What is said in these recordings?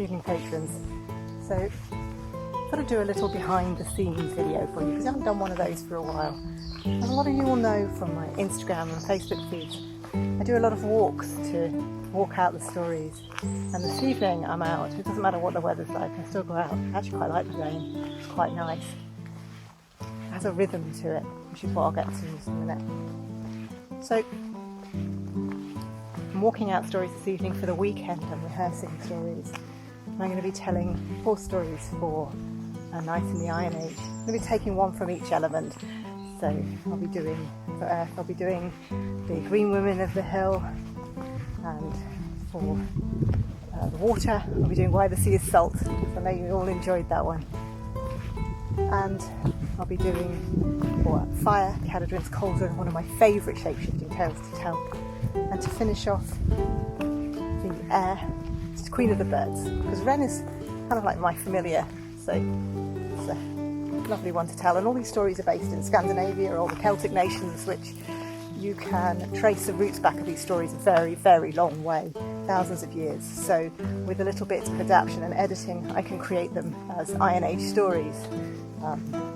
evening patrons. So I thought I'd do a little behind the scenes video for you because I haven't done one of those for a while. As a lot of you will know from my Instagram and Facebook feeds, I do a lot of walks to walk out the stories, and this evening I'm out. It doesn't matter what the weather's like, I still go out. I actually quite like the rain, it's quite nice. It has a rhythm to it, which is what I'll get to in just a minute. So I'm walking out stories this evening for the weekend. I'm rehearsing stories. And I'm going to be telling 4 stories for a night in the Iron Age. I'm going to be taking one from each element. So I'll be doing, for Earth, I'll be doing the Green Women of the Hill, and for the water, I'll be doing Why the Sea is Salt. I know you all enjoyed that one. And I'll be doing for fire, Cadadrin's Cauldron, one of my favourite shape-shifting tales to tell. And to finish off, the air, it's Queen of the Birds, because Wren is kind of like my familiar, so it's a lovely one to tell. And all these stories are based in Scandinavia, all the Celtic nations, which you can trace the roots back of these stories a very, very long way, thousands of years. So with a little bit of adaptation and editing, I can create them as Iron Age stories.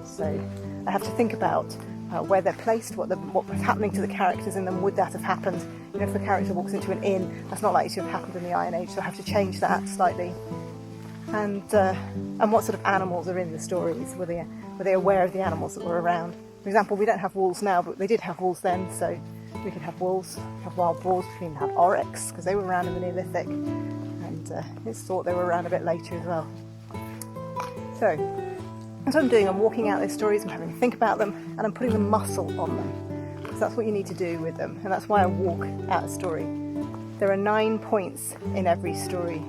So I have to think about where they're placed, what was happening to the characters in them. Would that have happened? You know, if a character walks into an inn, that's not likely to have happened in the Iron Age, so I have to change that slightly. And what sort of animals are in the stories? Were they aware of the animals that were around? For example, we don't have wolves now, but they did have wolves then, so we could have wolves, have wild boars, we can even have oryx, because they were around in the Neolithic, and it's thought they were around a bit later as well. So, that's what I'm doing. I'm walking out these stories, I'm having to think about them, and I'm putting the muscle on them, because that's what you need to do with them, and that's why I walk out a story. There are 9 points in every story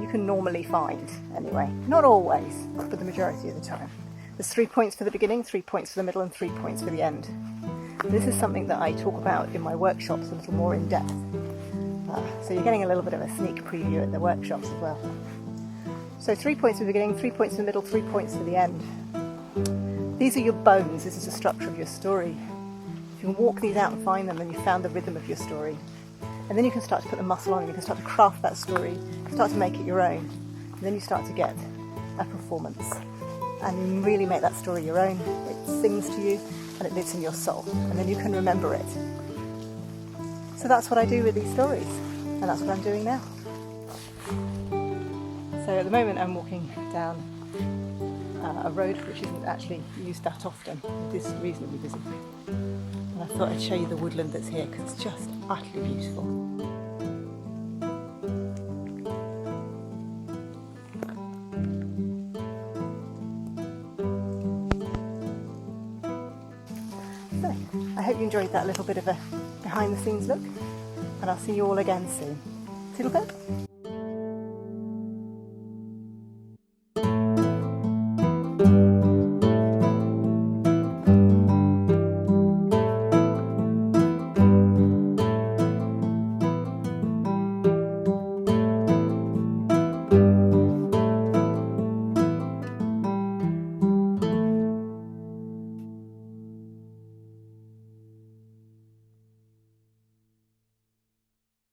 you can normally find, anyway. Not always, but the majority of the time. There's 3 points for the beginning, 3 points for the middle, and 3 points for the end. This is something that I talk about in my workshops a little more in depth. So you're getting a little bit of a sneak preview at the workshops as well. So 3 points for the beginning, 3 points for the middle, 3 points for the end. These are your bones, this is the structure of your story. If you can walk these out and find them, then you've found the rhythm of your story. And then you can start to put the muscle on, you can start to craft that story, you can start to make it your own. And then you start to get a performance. And you really make that story your own. It sings to you and it lives in your soul. And then you can remember it. So that's what I do with these stories. And that's what I'm doing now. So at the moment I'm walking down a road which isn't actually used that often. It is reasonably busy. And I thought I'd show you the woodland that's here because it's just utterly beautiful. So, I hope you enjoyed that little bit of a behind the scenes look, and I'll see you all again soon. Toodle pip.